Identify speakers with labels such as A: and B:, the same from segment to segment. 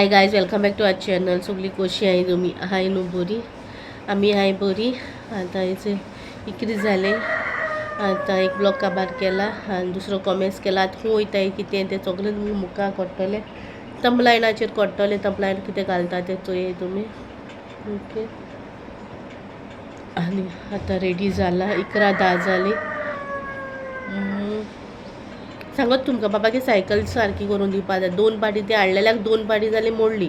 A: High guys, welcome back to our channel. सगळी कशी आहे तुम्ही? हाय न्हू बरी? आम्ही आहे बरी. आता हेचे इकरी झाले. आता एक ब्लॉग काबार केला आणि दुसरो कॉमेंट्स केला. आता खूब वयताय कितें तें सगळें मुखार कोट्टले. तंबलायनाचेर कोट्टले. तंबलायन कितें घालता तें चोय तुमी. ओके. आणि आता रेडी जाला. 11:10 जाली. सांगत तुमकां बाबाची सायकल सारकी करून दिवपा जाय. 2 पाटी ती हाडलेल्याक 2 पाटी जाली मोडली.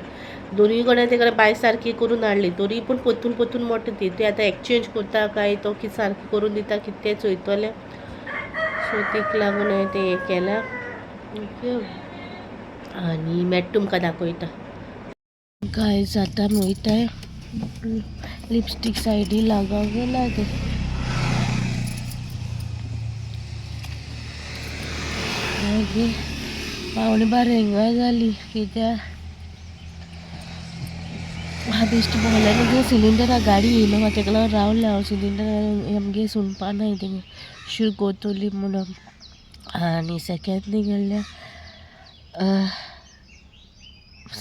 A: दोनूय कडेन तेका बायक सारकी करून हाडली तरी पूण पोतून मोटे ती आतां एक्सचेंज करता काय तो कितें सारकी करून दिता कितें तें चोयतलें. सो तेक लागून हांवें तें हें केलां. ओके. आनी मेट तुमकां दाखयता. गायज आतां वयताय. लिपस्टीक सायडी लागावंक गेला तें. मागीर 11:15 हिंगा जाली कित्याक बेश्टी भोंवल्यान सिलिंडरा गाडी येयलो तेका लागून रावलें हांव. सिलिंडर आमगे सुणपा नाय तेमी शिरकोतली म्हणून. आनी सेकेंडली गेल्यार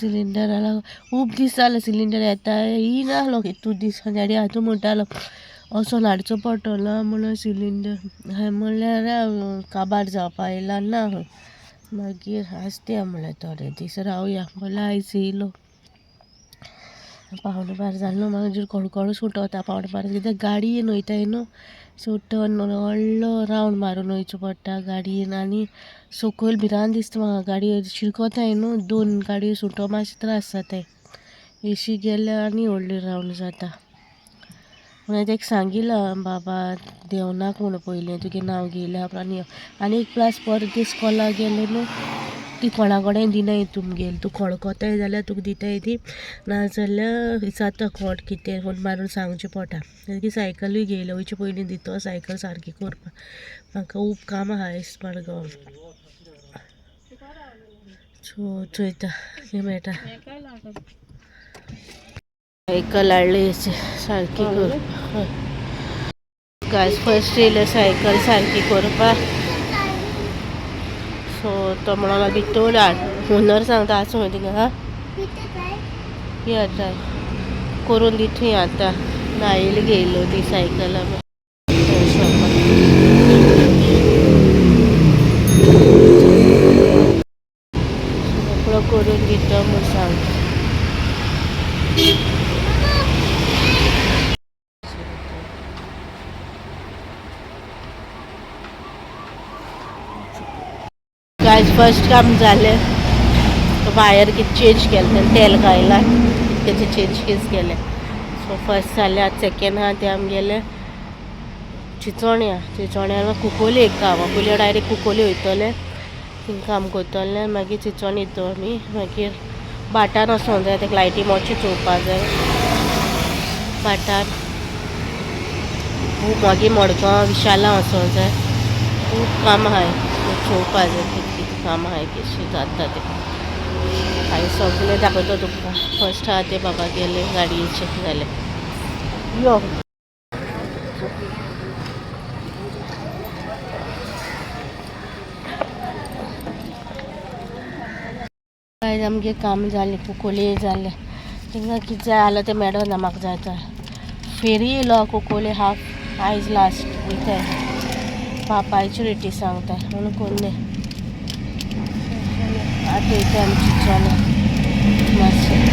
A: सिलिंडरा खूब दीस जाले सिलिंडर येना आहलो. कितू दीस डॅडी हातूं म्हणटालो वोसोन हाडचो पडटलो म्हणून सिलिंडर. हांवें म्हणल्यार काबार जावपा येयला ना. मागीर आसत्या म्हणल्यार थोडे दीस रावया म्हणल्यार आयज येयलो. 11:15 जालो. मागीर खडखडो सुटोता 11:15 कित्याक गाडयेन वयताय न्हू. सो टर्न व्हडलो रावंड मारून वयचो पडटा गाडयेन. आनी सकयल भिरांत दिसता म्हाका गाडयो शिरकोताय न्हू. 2 गाडयो सुटोवप मातशें त्रास जाताय. एशी गेल्यार आनी व्हडली रावंड जाता. हांवें तेका सांगिलां बाबा देंवनाका म्हणून पयलें तुगे नांव घेयल्या उपरांत. आनी एक प्लस परत इस्कॉला गेलें न्हू ती कोणा कडेन दिनाय तुमगेल. तूं खडकोताय जाल्यार तुका दिताय ती, नाजाल्यार जाता कोट कितें फोन मारून सांगचें पडटा. तेगे सायकलूय घेयल्या वयचे पयलीं दितो सायकल सारकी करपाक. म्हाका खूब काम आहा आयज मडगांव. सो चोयता कितें मेळटा. सायकल हाडली सारकी करपाक. गायज फर्स्ट येयलें सायकल सारकी करपाक. सो तो म्हणून भितर हाड ओनर सांगता आसूं थिंगा. हा ही आतां करून दितूय आतां. नायिल्ली घेयलो ती सायकल आमी सगळो करून दितो म्हूण सांगता. गायज फर्स्ट काम जालें. वायर कितें चेंज केलें तेल घायलां तेचे चेंज केलें. सो फर्स्ट जालें. आतां सेकेंड आहा तें आमगेलें चिचोण्या कुंकोली एक काम पयलीं डायरेक्ट कुंकोली वयतले थिंग काम करतलें. मागीर चिचोण येतो आमी. मागीर भाटान वचोंक जाय. तेका लायटी मोची चोवपा जाय भाटान. खूब मागीर मडगांव विशाला वचोंक जाय. खूब काम आहाय चोवपा जाय कितें काम आहाय कशें जाता तें. हांवें सगळें दाखयतो तुमकां. फर्स्ट आहा तें बाबा गेले गाडयेचे जालें. यो आयज आमगे काम जालें. कुंकोली जालें. थिंगा कितें जाय आसलें तें मेळना म्हाका जाय तो. फेरी येयलो कुंकोली हाफ आयज लास्ट वयताय. पापायची रेटी सांगता म्हणून कोन्ने. आतां वयताय आमी चिचोण्या मातशें.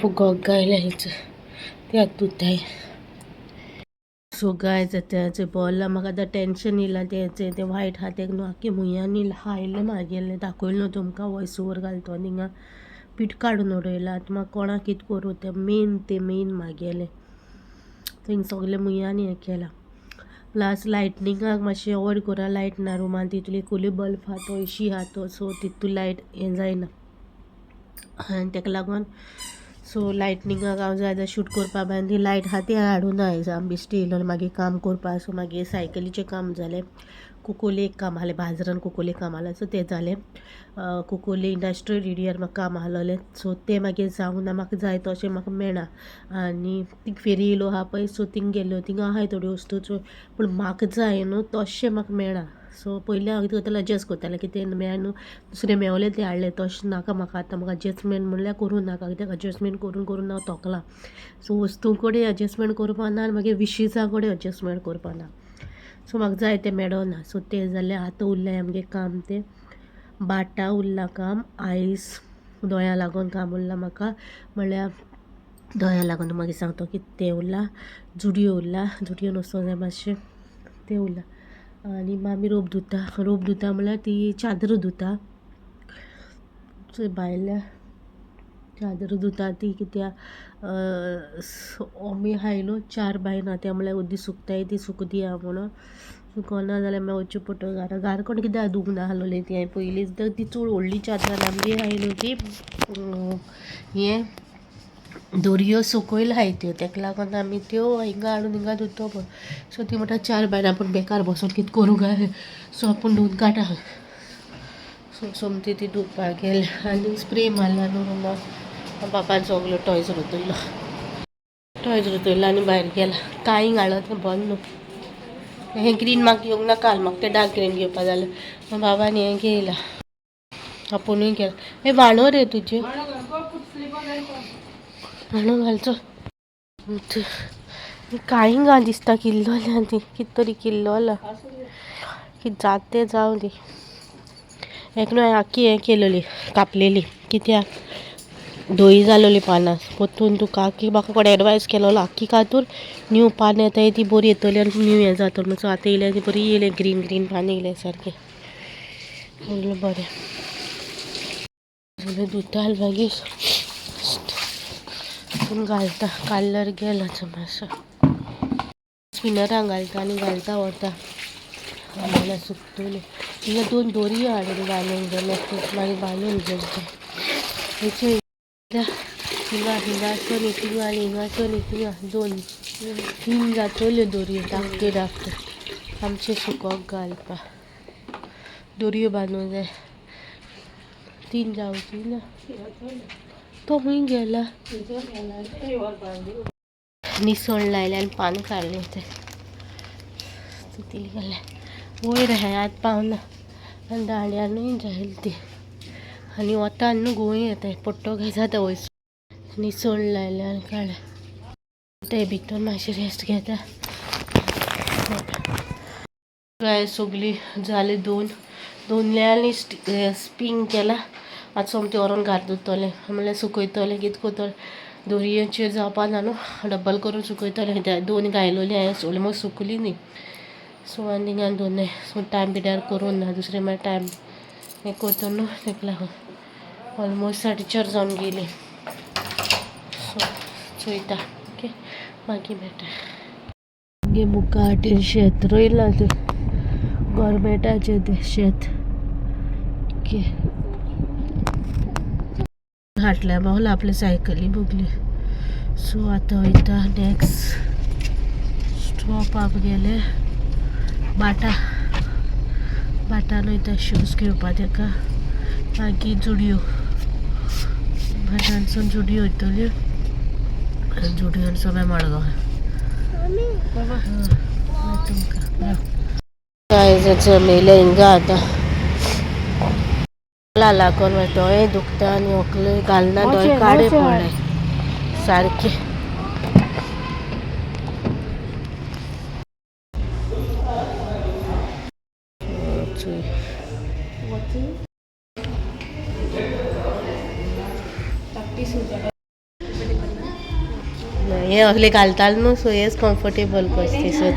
A: फुगोक गायल्या हेच ते धुताय. सो गायज आतां बोल्ला म्हाका आतां टेंशन येयलां तें तें वायट आहा तें न्हू आख्खे मुयानी हायलें म्हागेलें दाखयलें न्हू तुमकां वॉयस ओवर घालतो थिंगा पीठ काडून उडयलां. आतां म्हाका कोणाक कितें करूं तें मेन म्हागेलें थिंग सगलें मुयानी हें केलां. प्लस लायटनिंगाक मातशें अवॉयड करा. लायट ना रुमान तितून कुली बल्ब आहा तो एशी आहा तो. सो तितू लायट हें जायना. आनी ताका लागून सो लायटनिंगाक हांव जाय जाल्यार शूट करपा भायर ती लायट आहा ती हाडून आयज आमी बेश्टी येयलो मागीर काम करपा सो मागीर सायकलीचें काम जालें कुकोलेक काम आहलें बाजारान कुकोलेक काम आहलें सो तें जालें कुकोले इंडस्ट्रियल एरियार म्हाका काम आहलोलें सो तें मागीर जावना म्हाका जाय तशें म्हाका मेळना आनी थिंग फेरी येयलो आहा पळय सो थिंग गेल्यो थिंग आहाय थोड्यो वस्तू पूण म्हाका जाय न्हू तशें म्हाका मेळना सो पयलीं हांव कितें करतालें एडजस्ट करतालें कितें मेळ न्हू दुसरें मेवलें तें हाडलें तशें नाका म्हाका आतां म्हाका एडजस्टमेंट म्हणल्यार करूं नाका कित्याक एडजस्टमेंट करून करून हांव तोकलां सो वस्तू कडेन एडजस्टमेंट करपा ना आनी मागीर विशीसां कडेन एडजस्टमेंट करपा ना सो म्हाका जाय तें मेळना सो तें जाल्यार आतां उरलें आमगे काम तें बाटा उरलां काम आयस दोळ्यां लागून काम उरलां म्हाका म्हणल्यार दोळ्यां लागून मागीर सांगता कितें तें उरलां जुडियो उरला जुडियोन वचूंक जाय मातशें तें उरलां आनी मामी रोप धुता म्हणल्यार ती चादर धुता भायल्या चादर धुता ती कित्याक आमी हाय न्हू 4 बायन आहा त्या म्हणल्यार उद्दी सुकताय ती सुक दिया म्हणून सुकोना जाल्यार मागीर वच्चें पडटलें घरा घरा कोण कित्याक धुवंक ना आहलोलें ती हांवें पयलींच ती चड व्हडली चादर आमगे हाय न्हू ती हें दोरयो सकयल हाय त्यो ताका लागून आमी त्यो हिंगा हाडून हिंगा धुतो पळय सो ती म्हणटा 4 बायन आपूण बेकार बसून कितें करूं काय सो आपूण धुवन काडटा सो सोमती ती धुवपाक गेले आनी स्प्रे मारला न्हू बापान सगलो टॉयज रुतयलो आनी भायर गेला कांय हाडलो तें बंद न्हू हें ग्रीन म्हाका येवंक नाका म्हाका तें डार्क ग्रीन घेवपा जालें बाबान हें घेयला आपुणूय गेला हे वाणो रे तुजें वाणो घालचो कांय गा दिसता किल्लोल्या ती कितें तरी किल्लोला कितें जाता तें जावं दी एक न्हू हांवें आख्खी हें केलेली कापलेली कित्याक धोई जालोली पानां पोत्तून तुका आख्खी म्हाका कोणें एडवायस केलोलो आख्खी कातूर न्यू पान येताय ती बरी येतली आनी न्यू हें जातली सो आतां येयलें ती बरी येयलें ग्रीन ग्रीन पानां येयलें सारकें म्हणलें बरें धुता मागीर घालता काल्लर गेला मातसो स्पिनरांक घालता आनी घालता वता नाल्यार सुकतली हिंगा 2 दोरयो हाडून बांदूंक जाय मागीर बांदून घेवता हिंगा हिंगासो न्ही थिंगा आनी हिंगासो न्ही थिंगा 2-3 जातल्यो दोरयो धाकट्यो धाकट्यो आमचे सुकोवंक घालपा दोरयो बांदूंक जाय 3 जावची ना तो खंय गेला निसण लायले आनी पानां काडलें तें तितली गेलें वयर आत पावना आनी दांड्यानूय जायली ती आनी वता न्हू गोंय येताय पडटो काय जाता वयस निसण लायले आनी काडलें ते भितर मातशें रेस्ट घेता काय सगळी जाली 2 आनी स्पिंग केला आतां सोमतें व्हरोन घात धुतलें म्हणल्यार सुकयतलें कितें करतलें दोरयेचेर जावपा ना न्हू डब्बल करून सुकयतलें कित्याक 2 घायलोली हांवें ऑलमोस्ट सुकली न्ही सो आनी थिंगान दवरलें सो टायम पिड्यार करूं ना दुसरें मागीर टायम हें करता न्हू ताका लागून ऑलमोस्ट 4:30 जावन गेली सो चोयता ओके मागीर मेळटा आमगे मुखार शेत रोयलां तें गॉरमेंटाचें तें शेत ओके हाटल्या पावला आपले सायकली बुगली सो आतां वयता नेक्स्ट स्टॉप आप गेले बाटान वयता शूज घेवपा ताका मागीर जुडियो बाटानसून जुडियो वयतल्यो आनी जुडियोन सगळें मडगांव तुमकां काय जमेले हिंगा आतां लागून दोळे दुखता आनी व्हंकले घालना दोळे काडे पडले सारके हे असले घालताले न्हू सो हेच कम्फर्टेबल कशें सो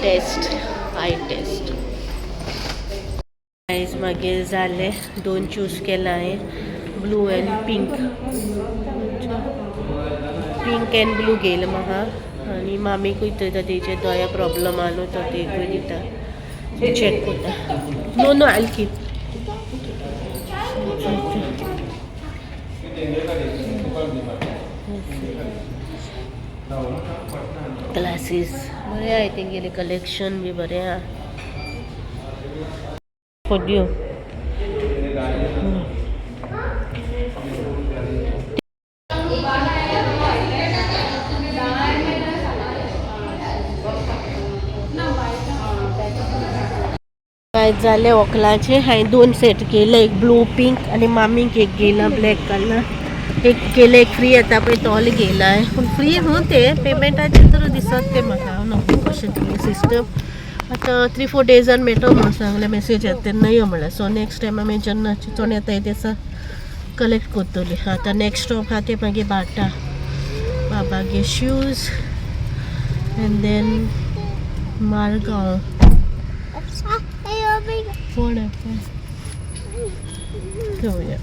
A: टेस्ट आय टेस्ट आयज मागीर जाले 2 चूज केला हांवें blue end pink end blue घेयला म्हाका आनी मामीकूय थंय तेजे दोळ्या प्रॉब्लम आहा न्हू तो तेकूय दिता चॅक करता नो आयल कीप ड्रेसीस बरे आहाय तेंगेले कलेक्शन बी बरें आहा फोड्यो काय जाले वकलाचे हांवें 2 सेट केले एक ब्लू पिंक आणि मामीक एक गेला ब्लॅक कलर एक केले एक फ्री येता पळय तोल गेला आहे पूण फ्री न्हू ते पेमेंटाचे तर दिसत ते म्हाका हांव न्हू कशें तुमी सिस्टम आतां 3-4 डेजान मेळटो म्हणून सांगलें मेसेज येता तेन्ना यो म्हणलें सो नेक्स्ट टायम आमी जेन्ना चिंचोण येता ते दिसा कलेक्ट करतली आतां नेक्स्ट स्टॉप आहा ते मागीर बाटा बाबागे शूज एंड देन मारगांव कोण घेवया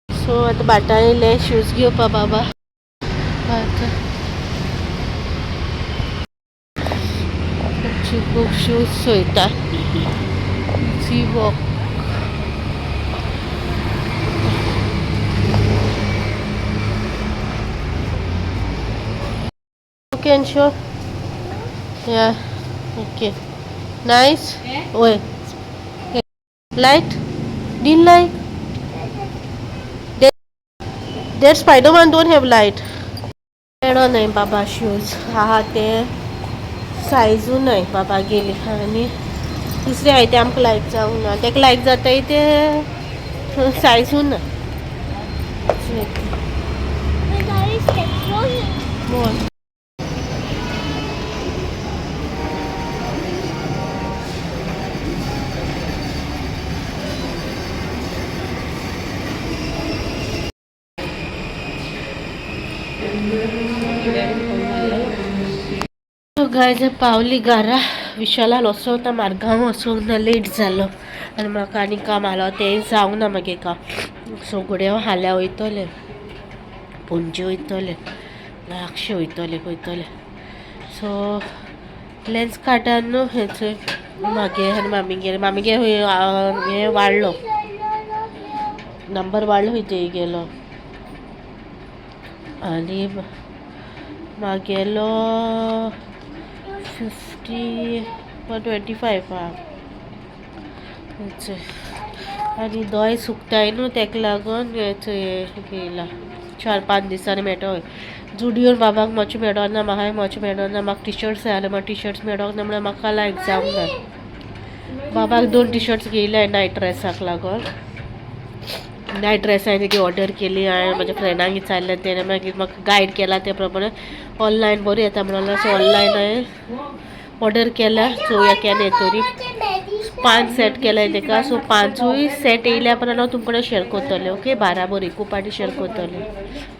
A: सो आतां बाटा येयले शूज घेवपा बाबा आतां खूब शूज सोयता सी walk okay and sure yeah okay nice oi light didn't like that Spider-Man don't have light एडो नाही बाबा शूज आहा ते सायजू नाही बाबा गेली आनी दुसरे हाय ते आमकां लायक जावंक ना तेका लायक जाताय ते सायजू ना गायज पावली घरा विशालान वचोंक मारगांव वचोंक ना लेट जालो आनी म्हाका आनी काम आलो तें जावंक ना मागे काम सो गुड्या हाल्या वयतले पणजे वयतले लागशे वयतले सो लेन्स कार्डान न्हू हेचो मागे आनी मामीगे हे वाडलो नंबर वाडलो खंय गेलो आनी मागेलो 50 or 25 आनी दोय सुकताय न्हू तेका लागून येयला 4-5 दिसांनी मेळटो जुडियोन बाबाक मातशें मेळोना म्हाका मातशें मेळोना म्हाका टिशर्ट्स जाय जाल्यार म्हाका टिशर्ट्स मेळोंक ना म्हणल्यार म्हाका लायक जावंक ना बाबाक 2 टिशर्ट्स घेयले नायट ड्रेसाक लागून नायट ड्रेस हांवें तेगे ऑर्डर केली हांवें म्हाज्या फ्रेंडाक विचारलें तेणें मागीर म्हाका गायड केला ते प्रमाणे ऑनलायन बरी येता म्हणून सो ऑनलायन हांवें ऑर्डर केला चोवया केन्ना येतरी 5 सेट केलाय तेका सो 5ूय सेट येयल्या परत हांव तुमकडे शेअर करतलें ओके 12 बरी खूब पाटी शेअर करतलें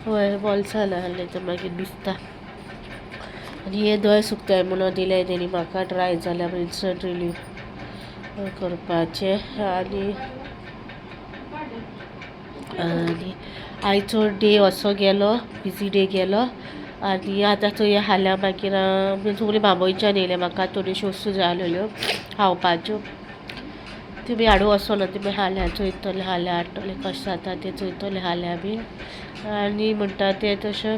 A: हय बॉल्सां आहलें तर मागीर दिसता आनी हे दोय सुकताय म्हणून दिले तेणी म्हाका ट्राय जाल्यार इन्स्टंट रिलीव करपाचें आनी आयचो डे असो गेलो बिजी डे गेलो आनी आतां थंय हाल्या मागीर सगळीं बांबोयच्यान येयले म्हाका थोड्योश्यो वस्तू जाय आसल्यो खावपाच्यो तुमी हाडूं वचो ना तुमी हाल्या चोयतले हाल्या हाडटले कशें जाता तें चोयतले हाल्या बी आनी म्हणटा तें तशें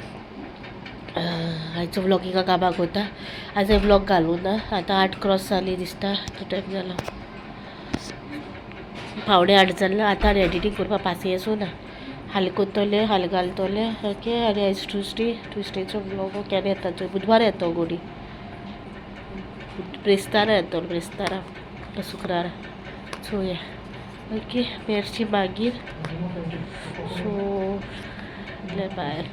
A: आयचो व्लॉगिंगा काबार कोता आयज व्लॉग घालूं ना आतां 8 क्रॉस जाली दिसता तो टायम जाला पावणे 8 जालें आतां एडिटींग करपा पासियेंसूं ना हाल कोत्तोलें हाल घालतलें ओके आनी आयज ट्युजडेचो व्लॉग केन्ना येता तो बुधवार येतो गोडी ब्रेस्तारा येतो ब्रेस्तारा शुक्रारा चोया ओके मेर्ची मागीर सो भायर